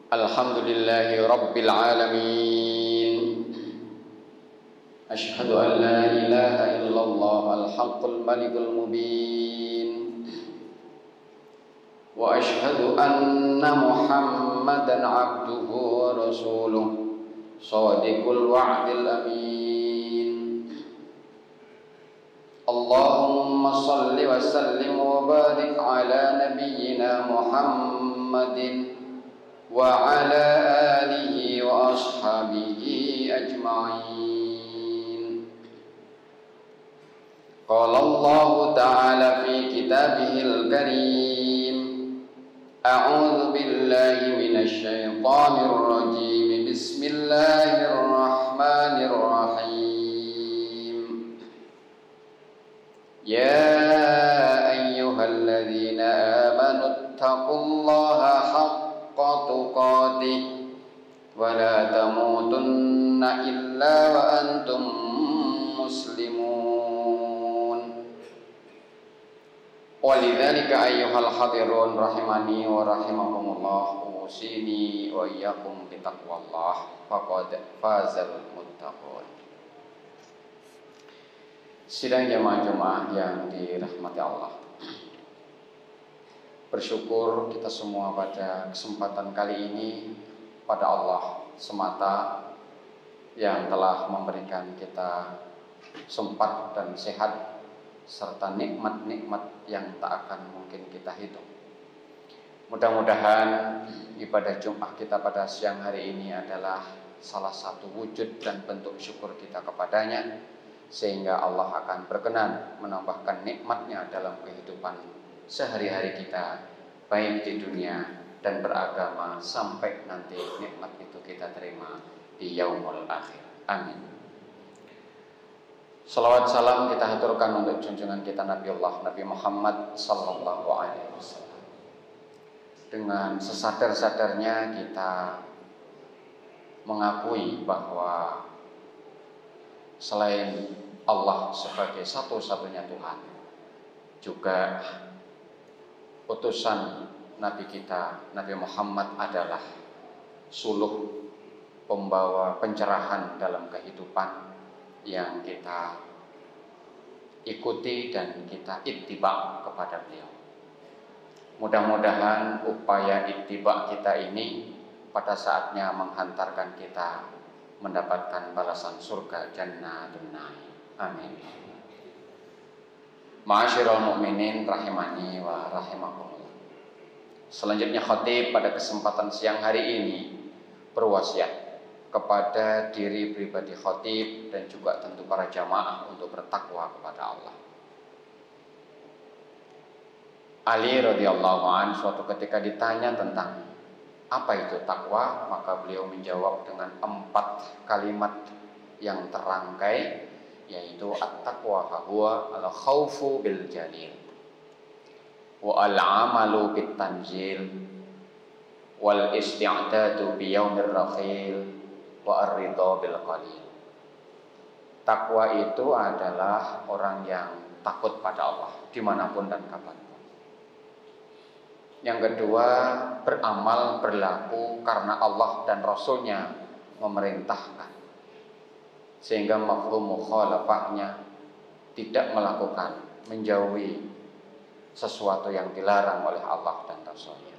Alhamdulillahi Rabbil Alamin. Ashhadu an la ilaha illallah al-haqqul malikul mubin. Wa ashhadu anna Muhammadan abduhu wa rasuluh shadiqul wa'dil amin. Allahumma salli wa sallim wa barik ala nabiyyina Muhammadin wa ala alihi wa ashabihi ajma'in. Qala Allah ta'ala fi kitabihil karim. A'udzu billahi minasy syaithanir rajim. Bismillahirrahmanirrahim. Ya ayyuhalladzina amanu taqullaha haqqa tuqatih wa la tamutunna illa wa antum muslimun. Walidzalika ayyuhal hadirun rahimani wa rahimakumullah, usini wa iyyakum bitaqwallah faqad fazal muttaqun. Sidang jamaah-jamaah yang dirahmati Allah, bersyukur kita semua pada kesempatan kali ini pada Allah semata yang telah memberikan kita sempat dan sehat serta nikmat-nikmat yang tak akan mungkin kita hitung. Mudah-mudahan ibadah Jumat kita pada siang hari ini adalah salah satu wujud dan bentuk syukur kita kepadanya, sehingga Allah akan berkenan menambahkan nikmatnya dalam kehidupan sehari-hari kita, baik di dunia dan beragama, sampai nanti nikmat itu kita terima di yaumul akhir. Amin. Salawat salam kita haturkan untuk junjungan kita Nabi Allah Nabi Muhammad sallallahu alaihi wasallam. Dengan sesadar-sadarnya kita mengakui bahwa selain Allah sebagai satu-satunya Tuhan, juga utusan Nabi kita Nabi Muhammad adalah suluh pembawa pencerahan dalam kehidupan yang kita ikuti dan kita ittiba kepada beliau. Mudah-mudahan upaya ittiba kita ini pada saatnya menghantarkan kita mendapatkan balasan surga jannatun na'im. Amin. Ma'asyiral mu'minin rahimani wa rahimakumullah. Selanjutnya khatib pada kesempatan siang hari ini berwasiat kepada diri pribadi khatib dan juga tentu para jamaah untuk bertakwa kepada Allah. Ali radhiyallahu anhu suatu ketika ditanya tentang apa itu takwa, maka beliau menjawab dengan 4 kalimat yang terangkai, yaitu at-taqwa huwa al-khaufu bil jalil wa al-amalu bit tanzil wal isti'dadu bi yaumir rakhil wa ar-ridha bil qalil. Takwa itu adalah orang yang takut pada Allah dimanapun dan kapanpun. Yang kedua, beramal berlaku karena Allah dan Rasulnya memerintahkan, sehingga mafhum mukhalafahnya tidak melakukan, menjauhi sesuatu yang dilarang oleh Allah dan Rasulnya.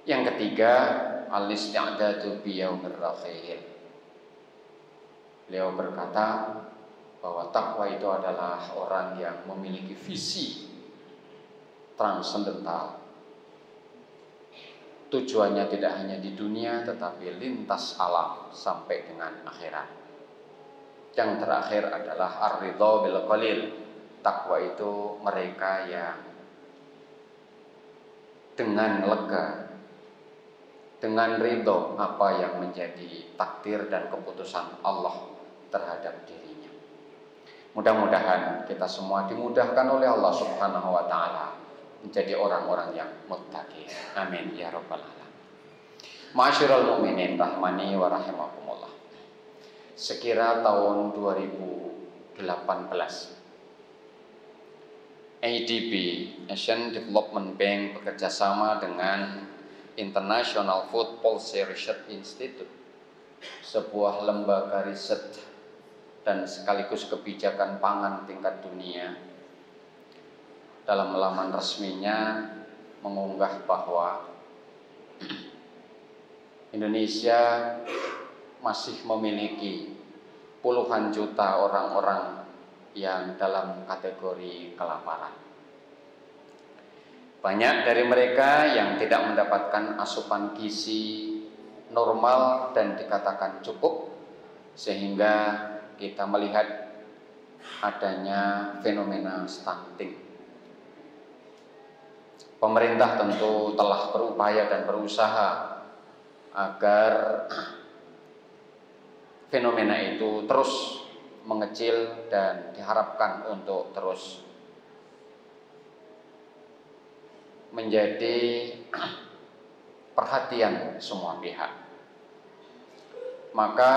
Yang ketiga, al-isti'dadu bi yaumir rakhil. Beliau berkata bahwa takwa itu adalah orang yang memiliki visi transendental. Tujuannya tidak hanya di dunia tetapi lintas alam sampai dengan akhirat. Yang terakhir adalah ar-ridha bil qalil. Takwa itu mereka yang dengan lega, dengan ridho apa yang menjadi takdir dan keputusan Allah terhadap dirinya. Mudah-mudahan kita semua dimudahkan oleh Allah Subhanahu wa taala menjadi orang-orang yang muttaqin. Amin ya rabbal alamin. Ma'asyiral mu'minin rahmani wa rahimakumullah. Sekira tahun 2018, ADB, Asian Development Bank, bekerjasama dengan International Food Policy Research Institute, sebuah lembaga riset dan sekaligus kebijakan pangan tingkat dunia, dalam laman resminya mengunggah bahwa Indonesia masih memiliki puluhan juta orang-orang yang dalam kategori kelaparan. Banyak dari mereka yang tidak mendapatkan asupan gizi normal dan dikatakan cukup, sehingga kita melihat adanya fenomena stunting. Pemerintah tentu telah berupaya dan berusaha agar fenomena itu terus mengecil dan diharapkan untuk terus menjadi perhatian semua pihak. Maka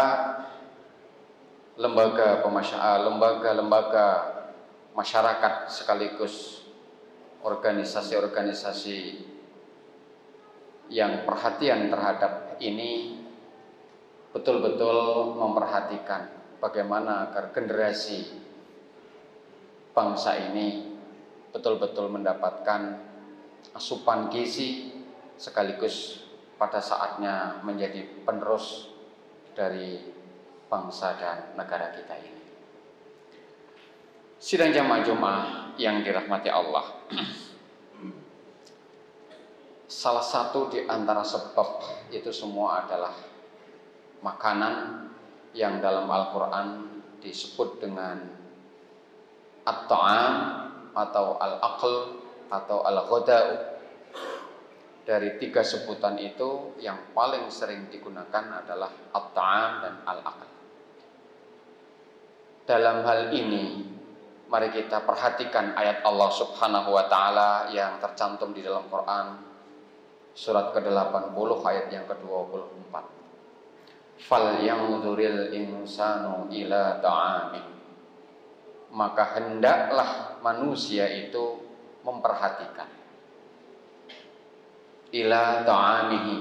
lembaga masyarakat sekaligus organisasi-organisasi yang perhatian terhadap ini betul-betul memperhatikan bagaimana agar generasi bangsa ini betul-betul mendapatkan asupan gizi sekaligus pada saatnya menjadi penerus dari bangsa dan negara kita ini. Sidang jamaah Jumat yang dirahmati Allah, salah satu di antara sebab itu semua adalah makanan yang dalam Al-Quran disebut dengan at-ta'am atau al-aql atau al-ghada'u. Dari tiga sebutan itu yang paling sering digunakan adalah at-ta'am dan al-aql. Dalam hal ini mari kita perhatikan ayat Allah Subhanahu wa taala yang tercantum di dalam Quran surat ke-80 ayat yang ke-24. Fal yanzuril insanu ila ta'amih. Maka hendaklah manusia itu memperhatikan ila ta'amihi,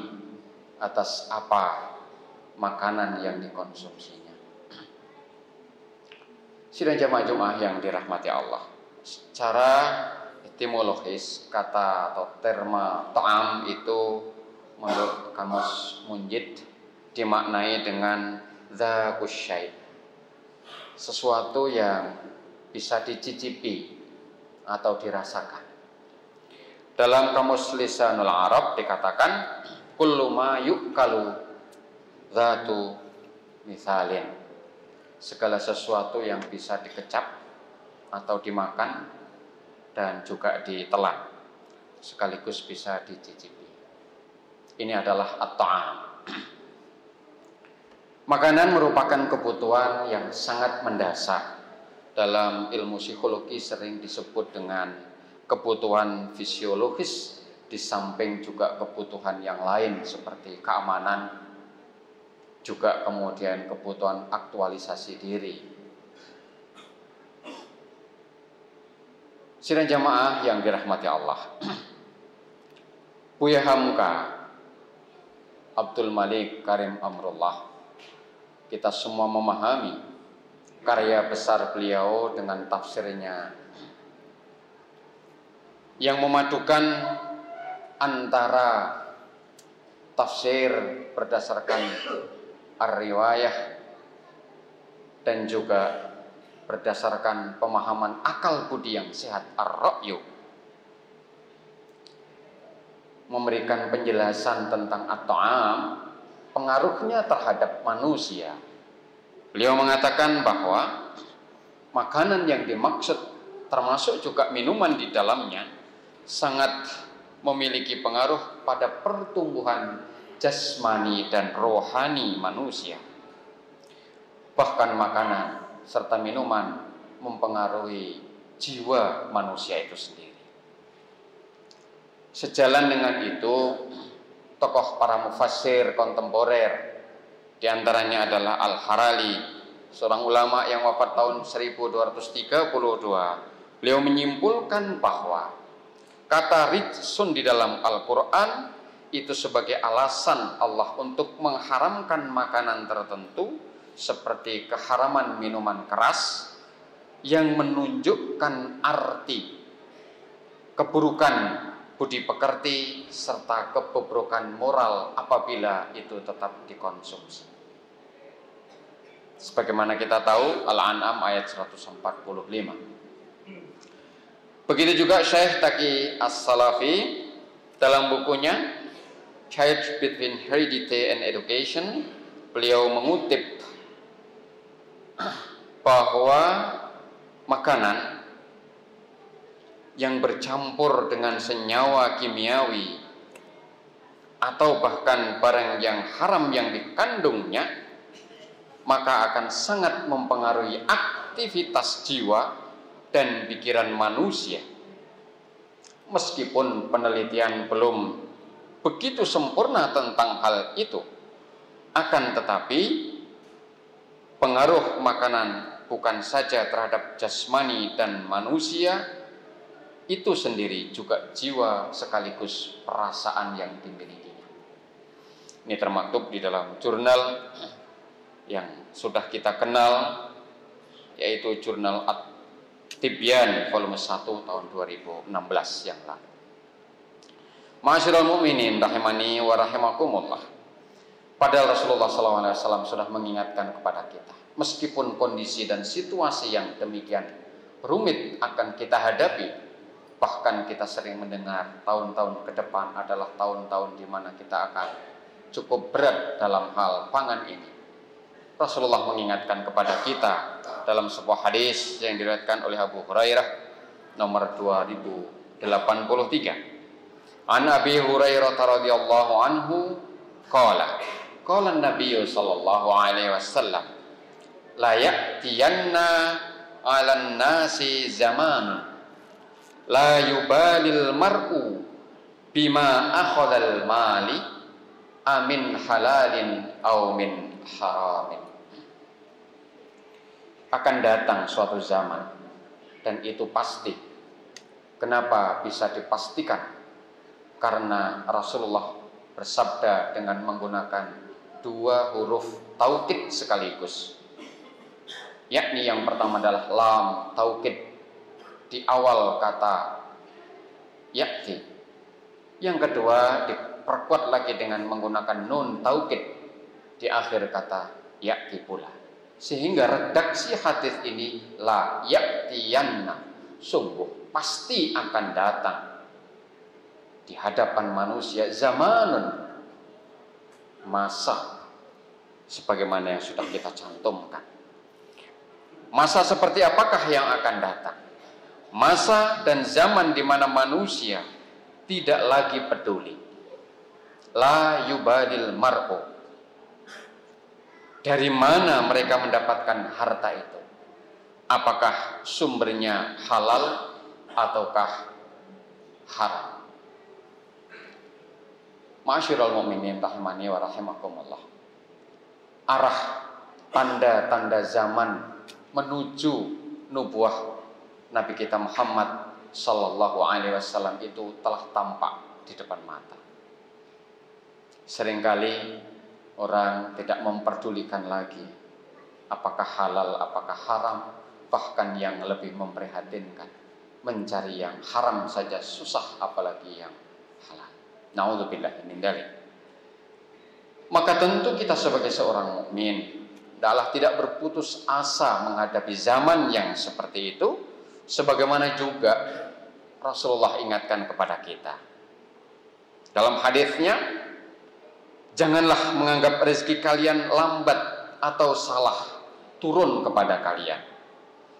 atas apa makanan yang dikonsumsinya. Sidang jamaah Jumat yang dirahmati Allah, secara etimologis kata atau terma ta'am itu menurut Kamus Munjid dimaknai dengan dzakus syai', sesuatu yang bisa dicicipi atau dirasakan. Dalam Kamus Lisanul Arab dikatakan kullu ma yu'kalu dzatu mithalin, segala sesuatu yang bisa dikecap atau dimakan dan juga ditelan sekaligus bisa dicicipi. Ini adalah at-ta'am. Makanan merupakan kebutuhan yang sangat mendasar. Dalam ilmu psikologi sering disebut dengan kebutuhan fisiologis, di samping juga kebutuhan yang lain seperti keamanan, juga kemudian kebutuhan aktualisasi diri. Sidang jamaah yang dirahmati Allah, Buya Hamka Abdul Malik Karim Amrullah, kita semua memahami karya besar beliau dengan tafsirnya yang memadukan antara tafsir berdasarkan ar-riwayah dan juga berdasarkan pemahaman akal budi yang sehat, ar-ra'yu, memberikan penjelasan tentang at-ta'am, pengaruhnya terhadap manusia. Beliau mengatakan bahwa makanan yang dimaksud termasuk juga minuman di dalamnya sangat memiliki pengaruh pada pertumbuhan jasmani dan rohani manusia. Bahkan makanan serta minuman mempengaruhi jiwa manusia itu sendiri. Sejalan dengan itu, tokoh para mufassir kontemporer, di antaranya adalah Al-Harali, seorang ulama yang wafat tahun 1232. Beliau menyimpulkan bahwa kata rijsun di dalam Al-Quran itu sebagai alasan Allah untuk mengharamkan makanan tertentu seperti keharaman minuman keras yang menunjukkan arti keburukan budi pekerti serta kebobrokan moral apabila itu tetap dikonsumsi. Sebagaimana kita tahu Al-An'am ayat 145. Begitu juga Syekh Taqi As-Salafi dalam bukunya Change Between Heredity and Education, beliau mengutip bahwa makanan yang bercampur dengan senyawa kimiawi atau bahkan barang yang haram yang dikandungnya, maka akan sangat mempengaruhi aktivitas jiwa dan pikiran manusia. Meskipun penelitian belum begitu sempurna tentang hal itu, akan tetapi pengaruh makanan bukan saja terhadap jasmani dan manusia itu sendiri, juga jiwa sekaligus perasaan yang dimilikinya. Ini termaktub di dalam jurnal yang sudah kita kenal, yaitu jurnal At-Tibyan volume 1 tahun 2016 yang lalu. Ma'asyiral mu'minin rahimani wa rahimakumullah. Padahal Rasulullah SAW sudah mengingatkan kepada kita, meskipun kondisi dan situasi yang demikian rumit akan kita hadapi, bahkan kita sering mendengar tahun-tahun ke depan adalah tahun-tahun di mana kita akan cukup berat dalam hal pangan ini. Rasulullah mengingatkan kepada kita dalam sebuah hadis yang diriwayatkan oleh Abu Hurairah nomor 2083. An Abi Hurairah radhiyallahu anhu qala an-nabiy sallallahu alaihi wasallam la ya'tiyanna 'alan nasi zaman la yubalil mar'u bima akhadhal mali amin halalin aw min haramin. Akan datang suatu zaman, dan itu pasti. Kenapa bisa dipastikan? Karena Rasulullah bersabda dengan menggunakan dua huruf taukid sekaligus, yakni yang pertama adalah lam taukid di awal kata yakti, yang kedua diperkuat lagi dengan menggunakan nun taukid di akhir kata yakti pula, sehingga redaksi hadis ini la yaktiyanna, sungguh pasti akan datang di hadapan manusia zamanun, masa sebagaimana yang sudah kita cantumkan. Masa seperti apakah yang akan datang? Masa dan zaman di mana manusia tidak lagi peduli. La yubadil mar'u. Dari mana mereka mendapatkan harta itu? Apakah sumbernya halal ataukah haram? Ma'asyiral mu'minin rahimani wa rahimakumullah. Arah tanda-tanda zaman menuju nubuah Nabi kita Muhammad sallallahu alaihi wasallam itu telah tampak di depan mata. Seringkali orang tidak memperdulikan lagi apakah halal, apakah haram, bahkan yang lebih memprihatinkan, mencari yang haram saja susah, apalagi yang halal. Na'udzubillah min dzalik. Maka tentu kita sebagai seorang mukmin adalah tidak berputus asa menghadapi zaman yang seperti itu, sebagaimana juga Rasulullah ingatkan kepada kita dalam hadisnya, janganlah menganggap rezeki kalian lambat atau salah turun kepada kalian.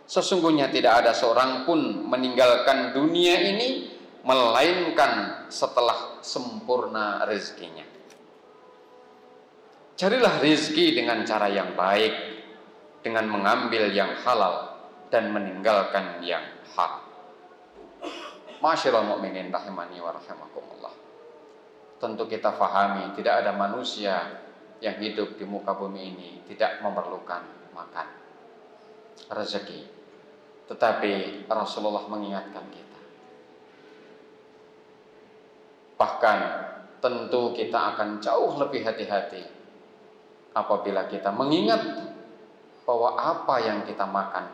Sesungguhnya tidak ada seorang pun meninggalkan dunia ini melainkan setelah sempurna rezekinya. Carilah rezeki dengan cara yang baik, dengan mengambil yang halal dan meninggalkan yang haram. Ma'asyiral mu'minin rahimani wa rahimakumullah. Tentu kita fahami tidak ada manusia yang hidup di muka bumi ini tidak memerlukan makan, rezeki. Tetapi Rasulullah mengingatkan kita, bahkan tentu kita akan jauh lebih hati-hati apabila kita mengingat bahwa apa yang kita makan,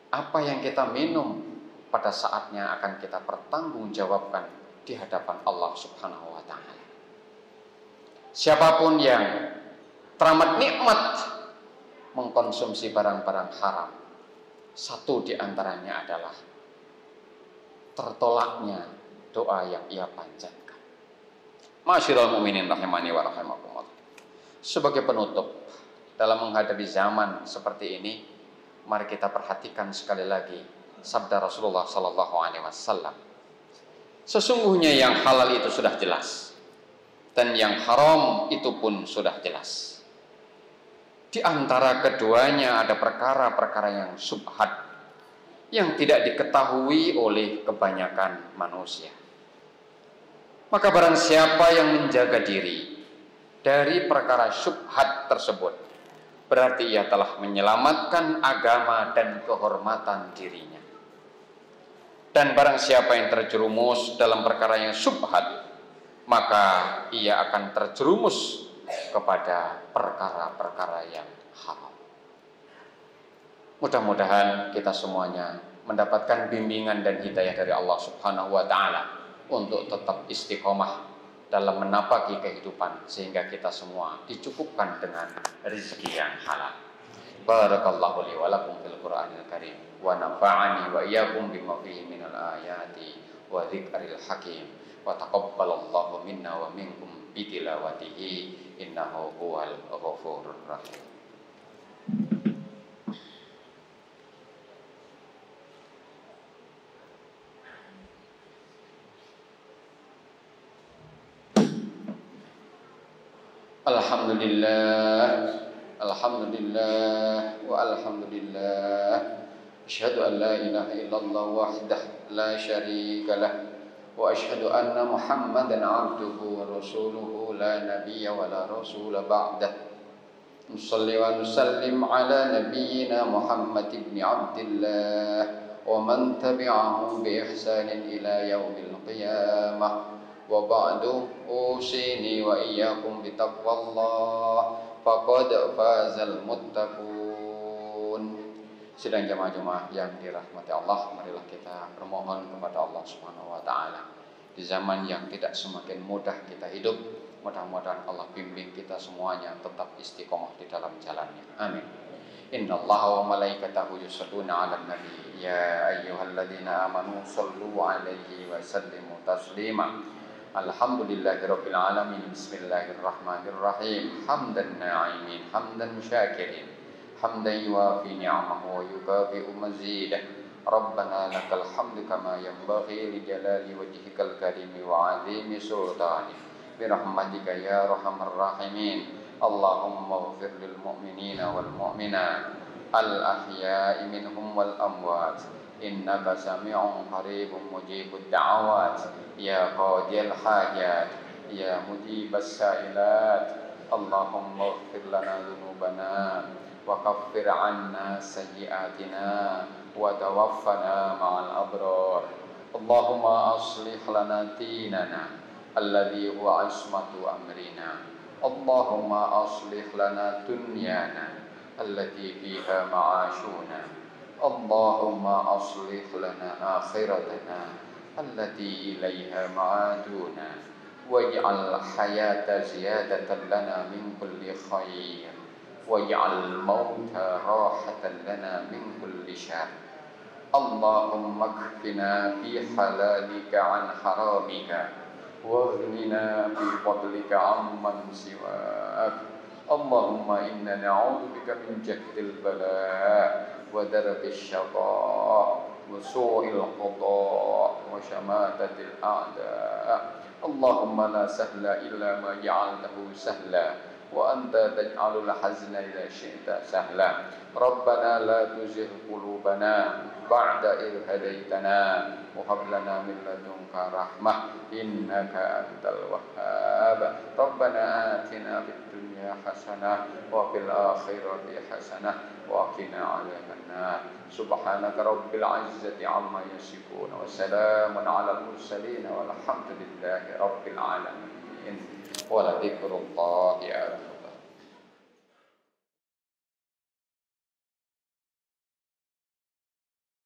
apa yang kita minum pada saatnya akan kita pertanggungjawabkan di hadapan Allah Subhanahu wa taala. Siapapun yang teramat nikmat mengkonsumsi barang-barang haram, satu di antaranya adalah tertolaknya doa yang ia panjatkan. Masyiral mu'minin rahimani wa rahimakumullah. Sebagai penutup, dalam menghadapi zaman seperti ini, mari kita perhatikan sekali lagi sabda Rasulullah sallallahu alaihi wasallam. Sesungguhnya yang halal itu sudah jelas, dan yang haram itu pun sudah jelas. Di antara keduanya ada perkara-perkara yang syubhat, yang tidak diketahui oleh kebanyakan manusia. Maka barang siapa yang menjaga diri dari perkara syubhat tersebut, berarti ia telah menyelamatkan agama dan kehormatan dirinya. Dan barang siapa yang terjerumus dalam perkara yang syubhat, maka ia akan terjerumus kepada perkara-perkara yang haram. Mudah-mudahan kita semuanya mendapatkan bimbingan dan hidayah dari Allah Subhanahu wa taala untuk tetap istiqomah dalam menapaki kehidupan, sehingga kita semua dicukupkan dengan rezeki yang halal. Barakallahu li wa lakum fil Qur'anil Karim wa nafa'ani wa iyyakum bima fihi minal ayati wa dzikril hakim wa taqabbalallahu minna wa minkum bitilawatihi innahu huwal ghafurur rahim. Alhamdulillah, alhamdulillah, wa alhamdulillah. Asyhadu an la ilaha illallah wahdah la syarika lah, wa asyhadu anna Muhammadan abduhu wa rasuluhu la nabiyya wa la rasula ba'dah. Nusalli wa nusallim ala nabiyyina Muhammad ibn Abdillah wa man tabi'ahu bi ihsanin ila yaumil qiyamah. Wa ba'du usini wa iyyakum bitaqwallah faqad fazal muttaqun. Sidang jamaah-jamaah yang dirahmati Allah, marilah kita bermohon kepada Allah Subhanahu wa taala di zaman yang tidak semakin mudah kita hidup, mudah-mudahan Allah bimbing kita semuanya tetap istiqomah di dalam jalannya. Amin. Innallaha wa malaikatahu yusholluna 'alan nabi ya ayyuhalladzina amanu shallu 'alaihi wa sallimu taslima. Alhamdulillahirabbil alamin. Bismillahirrahmanirrahim. Hamdan na'imin, hamdan syakirin, hamdan yuwafi ni'amahu wa yukafi'u mazidah. Rabbana lakal hamdu kama yanbaghi li jalali wajhikal karimi wa 'azimi sultanik. Bi rahmatika ya arhamar rahimin. Allahumma ighfir lil mu'minina wal mu'minat al ahya'i minhum wal amwat. Innaka sami'un qaribun mujibud da'awat ya qadiyal hajat ya mujibas sa'ilat. Allahumma ighfir lana dhunubana wa kaffir 'anna sayyi'atina wa tawaffana ma'al abrar. Allahumma aslih lana dinana alladhi huwa 'ismatu amrina. Allahumma aslih lana dunyana allati fiha ma'ashuna. Allahumma aslih lana akhiratana allati ilaiha ma'aduna waj'al hayata ziyadatan lana min kulli khair waj'al mauta rahatan lana min kulli syarr. Allahumma kfina fi halalika an haramika waghnina bi fadlika amman siwak. Allahumma inna na'udzu bika min jahdil bala wa darakish syaqa wa su'il qada wa syamatatil a'da. Allahumma la sahla illa ma ja'altahu sahla wa anta taj'alul hazna idza syi'ta sahla. Rabbana la tuzigh qulubana ba'da idh hadaitana wa hab lana min ladunka rahmah innaka antal wahhab. Rabbana atina fid dunya hasanah wa fil akhirati hasanah wa qina 'adzabannar. Subhanaka rabbil 'izzati 'amma yasifun wa salamun 'alal mursalin walhamdulillahi rabbil alamin. Wala dzikrullahi